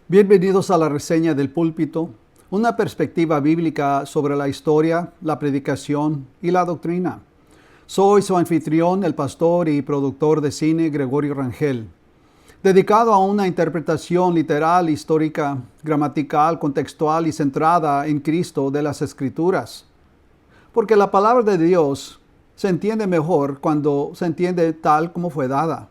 Bienvenidos a la reseña del púlpito, una perspectiva bíblica sobre la historia, la predicación y la doctrina. Soy su anfitrión, el pastor y productor de cine Gregorio Rangel, dedicado a una interpretación literal, histórica, gramatical, contextual y centrada en Cristo de las Escrituras. Porque la palabra de Dios se entiende mejor cuando se entiende tal como fue dada.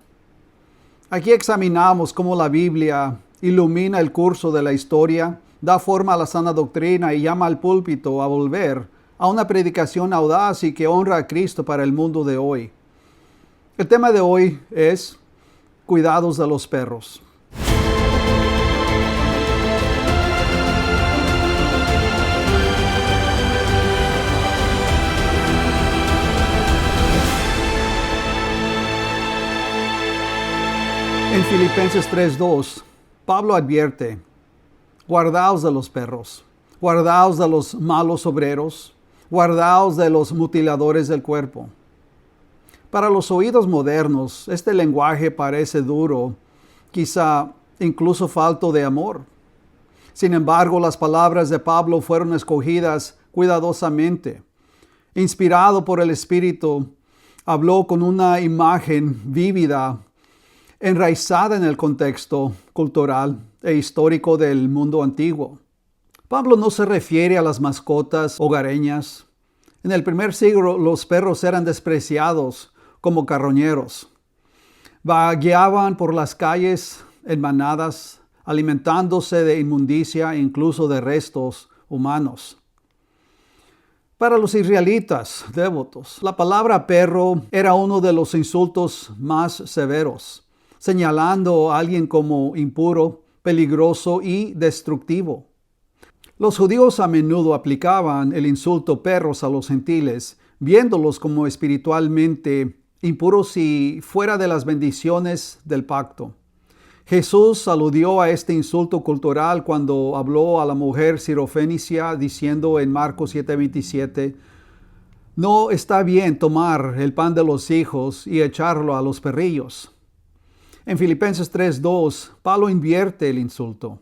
Aquí examinamos cómo la Biblia ilumina el curso de la historia, da forma a la sana doctrina y llama al púlpito a volver a una predicación audaz y que honra a Cristo para el mundo de hoy. El tema de hoy es cuidados de los perros. En Filipenses 3:2, Pablo advierte: guardaos de los perros, guardaos de los malos obreros, guardaos de los mutiladores del cuerpo. Para los oídos modernos, este lenguaje parece duro, quizá incluso falto de amor. Sin embargo, las palabras de Pablo fueron escogidas cuidadosamente. Inspirado por el Espíritu, habló con una imagen vívida, enraizada en el contexto cultural e histórico del mundo antiguo. Pablo no se refiere a las mascotas hogareñas. En el primer siglo los perros eran despreciados como carroñeros. Vagueaban por las calles en manadas, alimentándose de inmundicia e incluso de restos humanos. Para los israelitas devotos, la palabra perro era uno de los insultos más severos, señalando a alguien como impuro, peligroso y destructivo. Los judíos a menudo aplicaban el insulto perros a los gentiles, viéndolos como espiritualmente impuros y fuera de las bendiciones del pacto. Jesús aludió a este insulto cultural cuando habló a la mujer sirofenicia diciendo en Marcos 7:27, no está bien tomar el pan de los hijos y echarlo a los perrillos. En Filipenses 3:2, Pablo invierte el insulto.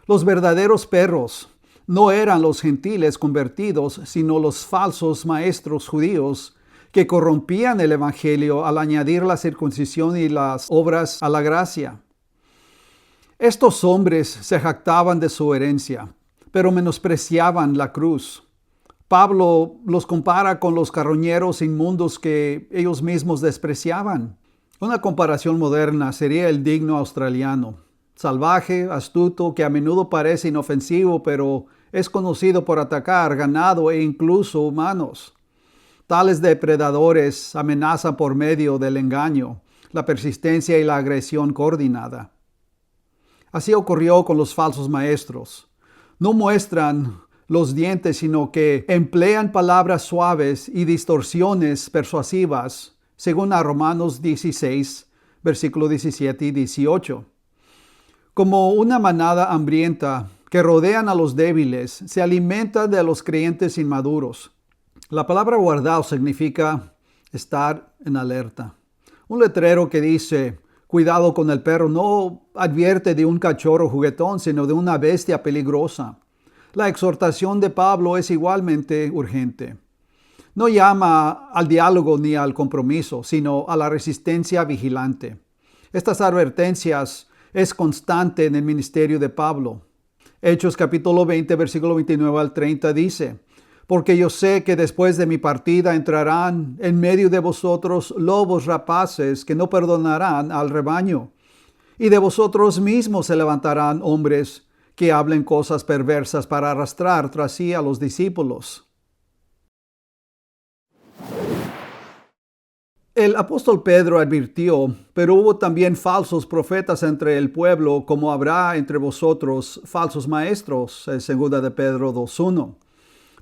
Los verdaderos perros no eran los gentiles convertidos, sino los falsos maestros judíos que corrompían el evangelio al añadir la circuncisión y las obras a la gracia. Estos hombres se jactaban de su herencia, pero menospreciaban la cruz. Pablo los compara con los carroñeros inmundos que ellos mismos despreciaban. Una comparación moderna sería el digno australiano, salvaje, astuto, que a menudo parece inofensivo, pero es conocido por atacar ganado e incluso humanos. Tales depredadores amenazan por medio del engaño, la persistencia y la agresión coordinada. Así ocurrió con los falsos maestros. No muestran los dientes, sino que emplean palabras suaves y distorsiones persuasivas, según a Romanos 16, versículo 17 y 18. Como una manada hambrienta que rodean a los débiles, se alimenta de los creyentes inmaduros. La palabra guardado significa estar en alerta. Un letrero que dice, cuidado con el perro, no advierte de un cachorro juguetón, sino de una bestia peligrosa. La exhortación de Pablo es igualmente urgente. No llama al diálogo ni al compromiso, sino a la resistencia vigilante. Estas advertencias es constante en el ministerio de Pablo. Hechos capítulo 20, versículo 29 al 30 dice, porque yo sé que después de mi partida entrarán en medio de vosotros lobos rapaces que no perdonarán al rebaño. Y de vosotros mismos se levantarán hombres que hablen cosas perversas para arrastrar tras sí a los discípulos. El apóstol Pedro advirtió, pero hubo también falsos profetas entre el pueblo, como habrá entre vosotros falsos maestros, segunda de Pedro 2:1.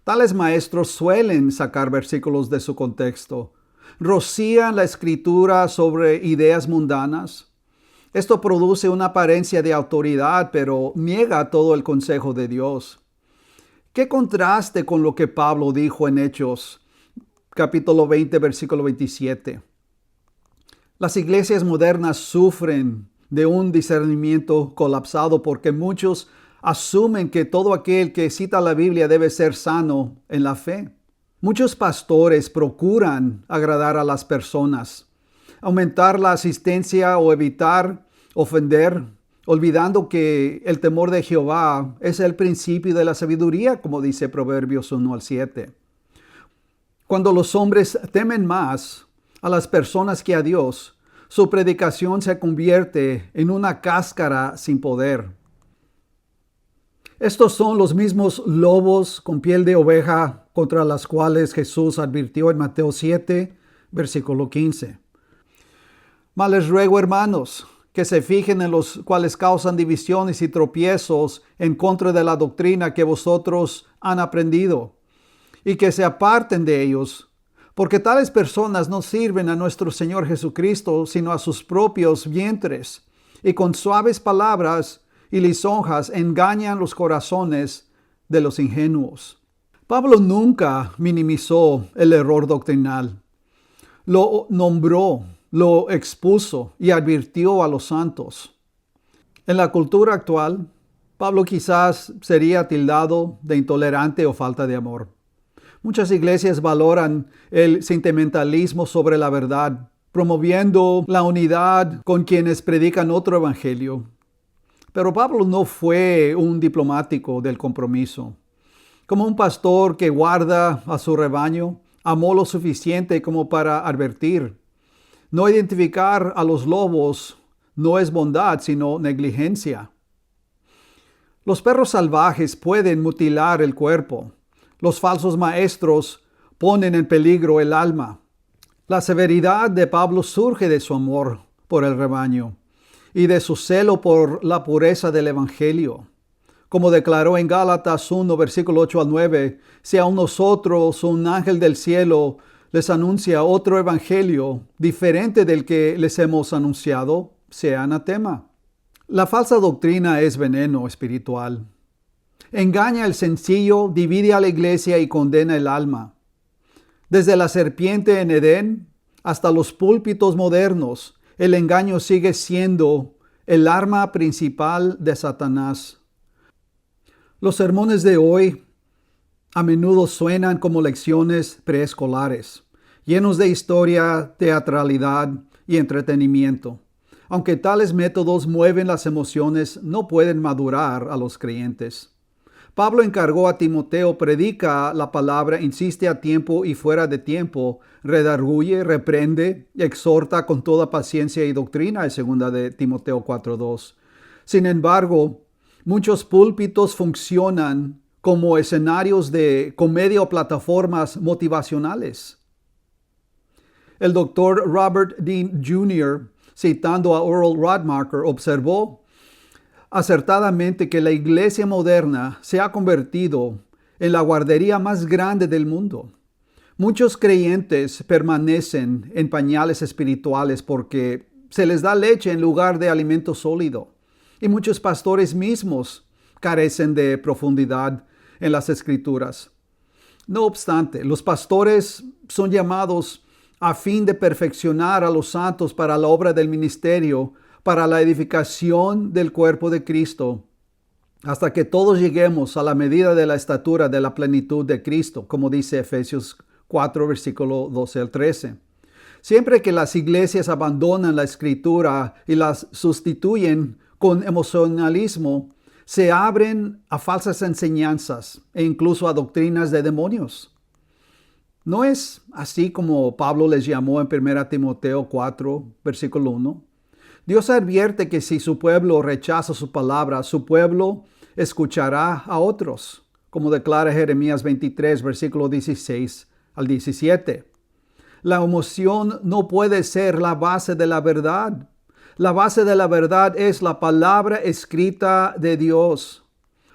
Tales maestros suelen sacar versículos de su contexto. Rocían la escritura sobre ideas mundanas. Esto produce una apariencia de autoridad, pero niega todo el consejo de Dios. Qué contraste con lo que Pablo dijo en Hechos, capítulo 20, versículo 27. Las iglesias modernas sufren de un discernimiento colapsado porque muchos asumen que todo aquel que cita la Biblia debe ser sano en la fe. Muchos pastores procuran agradar a las personas, aumentar la asistencia o evitar ofender, olvidando que el temor de Jehová es el principio de la sabiduría, como dice Proverbios 1-7. Cuando los hombres temen más a las personas que a Dios, su predicación se convierte en una cáscara sin poder. Estos son los mismos lobos con piel de oveja contra las cuales Jesús advirtió en Mateo 7, versículo 15. Mas les ruego, hermanos, que se fijen en los cuales causan divisiones y tropiezos en contra de la doctrina que vosotros han aprendido, y que se aparten de ellos, porque tales personas no sirven a nuestro Señor Jesucristo, sino a sus propios vientres, y con suaves palabras y lisonjas engañan los corazones de los ingenuos. Pablo nunca minimizó el error doctrinal. Lo nombró, lo expuso y advirtió a los santos. En la cultura actual, Pablo quizás sería tildado de intolerante o falta de amor. Muchas iglesias valoran el sentimentalismo sobre la verdad, promoviendo la unidad con quienes predican otro evangelio. Pero Pablo no fue un diplomático del compromiso. Como un pastor que guarda a su rebaño, amó lo suficiente como para advertir. No identificar a los lobos no es bondad, sino negligencia. Los perros salvajes pueden mutilar el cuerpo. Los falsos maestros ponen en peligro el alma. La severidad de Pablo surge de su amor por el rebaño y de su celo por la pureza del evangelio. Como declaró en Gálatas 1, versículo 8-9, si a nosotros un ángel del cielo les anuncia otro evangelio diferente del que les hemos anunciado, sea anatema. La falsa doctrina es veneno espiritual. Engaña al sencillo, divide a la iglesia y condena el alma. Desde la serpiente en Edén hasta los púlpitos modernos, el engaño sigue siendo el arma principal de Satanás. Los sermones de hoy a menudo suenan como lecciones preescolares, llenos de historia, teatralidad y entretenimiento. Aunque tales métodos mueven las emociones, no pueden madurar a los creyentes. Pablo encargó a Timoteo: predica la palabra, insiste a tiempo y fuera de tiempo, redarguye, reprende, exhorta con toda paciencia y doctrina, es 2 de Timoteo 4:2. Sin embargo, muchos púlpitos funcionan como escenarios de comedia o plataformas motivacionales. El doctor Robert Dean Jr., citando a Oral Radmacher, observó acertadamente que la iglesia moderna se ha convertido en la guardería más grande del mundo. Muchos creyentes permanecen en pañales espirituales porque se les da leche en lugar de alimento sólido. Y muchos pastores mismos carecen de profundidad en las escrituras. No obstante, los pastores son llamados a fin de perfeccionar a los santos para la obra del ministerio, para la edificación del cuerpo de Cristo, hasta que todos lleguemos a la medida de la estatura de la plenitud de Cristo, como dice Efesios 4, versículo 12-13. Siempre que las iglesias abandonan la escritura y las sustituyen con emocionalismo, se abren a falsas enseñanzas e incluso a doctrinas de demonios. ¿No es así como Pablo les llamó en 1 Timoteo 4, versículo 1? Dios advierte que si su pueblo rechaza su palabra, su pueblo escuchará a otros, como declara Jeremías 23, versículo 16-17. La emoción no puede ser la base de la verdad. La base de la verdad es la palabra escrita de Dios.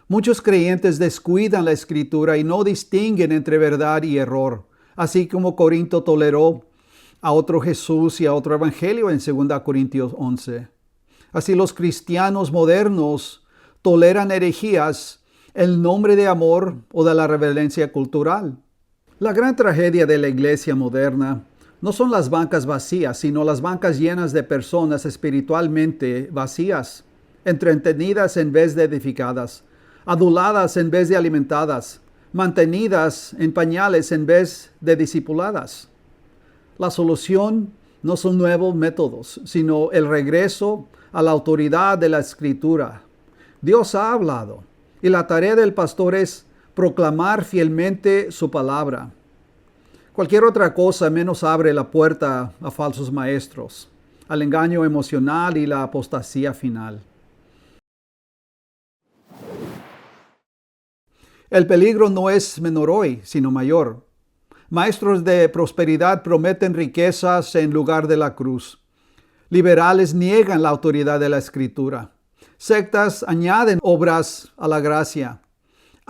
Muchos creyentes descuidan la escritura y no distinguen entre verdad y error, así como Corinto toleró a otro Jesús y a otro evangelio en 2 Corintios 11. Así los cristianos modernos toleran herejías ¿El nombre de amor o de la reverencia cultural? La gran tragedia de la iglesia moderna no son las bancas vacías, sino las bancas llenas de personas espiritualmente vacías, entretenidas en vez de edificadas, aduladas en vez de alimentadas, mantenidas en pañales en vez de discipuladas. La solución no son nuevos métodos, sino el regreso a la autoridad de la Escritura. Dios ha hablado, y la tarea del pastor es proclamar fielmente su palabra. Cualquier otra cosa menos abre la puerta a falsos maestros, al engaño emocional y la apostasía final. El peligro no es menor hoy, sino mayor. Maestros de prosperidad prometen riquezas en lugar de la cruz. Liberales niegan la autoridad de la Escritura. Sectas añaden obras a la gracia.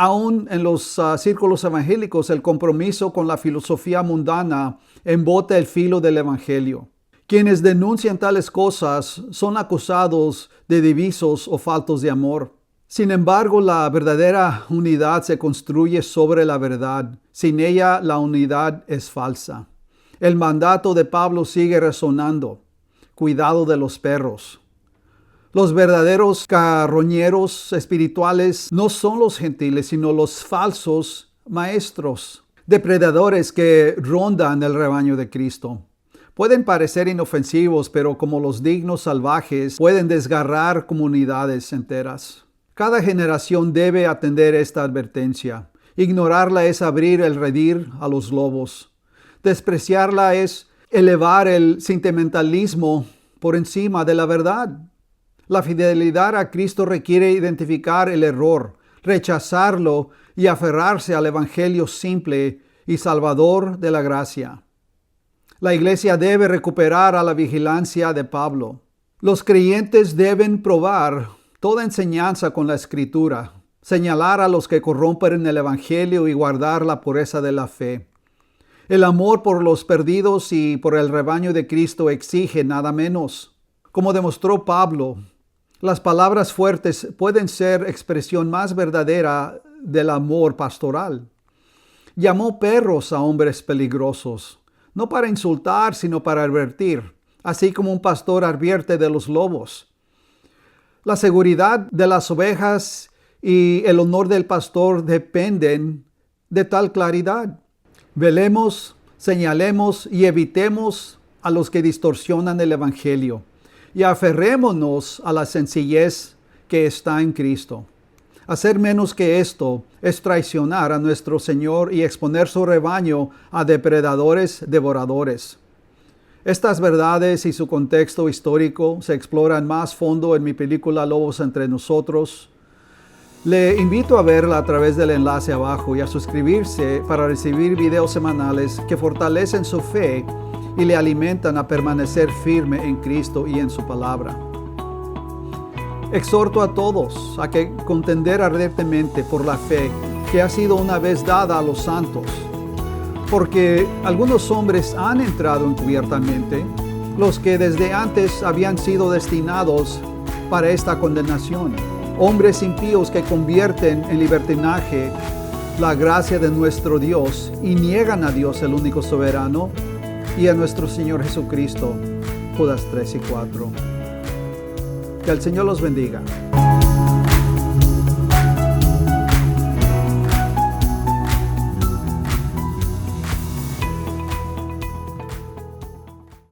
Aún en los círculos evangélicos, el compromiso con la filosofía mundana embota el filo del Evangelio. Quienes denuncian tales cosas son acusados de divisos o faltos de amor. Sin embargo, la verdadera unidad se construye sobre la verdad. Sin ella, la unidad es falsa. El mandato de Pablo sigue resonando. Cuidado de los perros. Los verdaderos carroñeros espirituales no son los gentiles, sino los falsos maestros, depredadores que rondan el rebaño de Cristo. Pueden parecer inofensivos, pero como los dignos salvajes, pueden desgarrar comunidades enteras. Cada generación debe atender esta advertencia. Ignorarla es abrir el redil a los lobos. Despreciarla es elevar el sentimentalismo por encima de la verdad. La fidelidad a Cristo requiere identificar el error, rechazarlo y aferrarse al Evangelio simple y salvador de la gracia. La iglesia debe recuperar a la vigilancia de Pablo. Los creyentes deben probar toda enseñanza con la Escritura, señalar a los que corrompen el Evangelio y guardar la pureza de la fe. El amor por los perdidos y por el rebaño de Cristo exige nada menos. Como demostró Pablo, las palabras fuertes pueden ser expresión más verdadera del amor pastoral. Llamó perros a hombres peligrosos, no para insultar, sino para advertir, así como un pastor advierte de los lobos. La seguridad de las ovejas y el honor del pastor dependen de tal claridad. Velemos, señalemos y evitemos a los que distorsionan el Evangelio y aferrémonos a la sencillez que está en Cristo. Hacer menos que esto es traicionar a nuestro Señor y exponer su rebaño a depredadores devoradores. Estas verdades y su contexto histórico se exploran más fondo en mi película Lobos entre nosotros. Le invito a verla a través del enlace abajo y a suscribirse para recibir videos semanales que fortalecen su fe y le alimentan a permanecer firme en Cristo y en su palabra. Exhorto a todos a que contender ardientemente por la fe que ha sido una vez dada a los santos, porque algunos hombres han entrado encubiertamente, los que desde antes habían sido destinados para esta condenación, hombres impíos que convierten en libertinaje la gracia de nuestro Dios y niegan a Dios el único soberano y a nuestro Señor Jesucristo. Judas 3 y 4. Que el Señor los bendiga.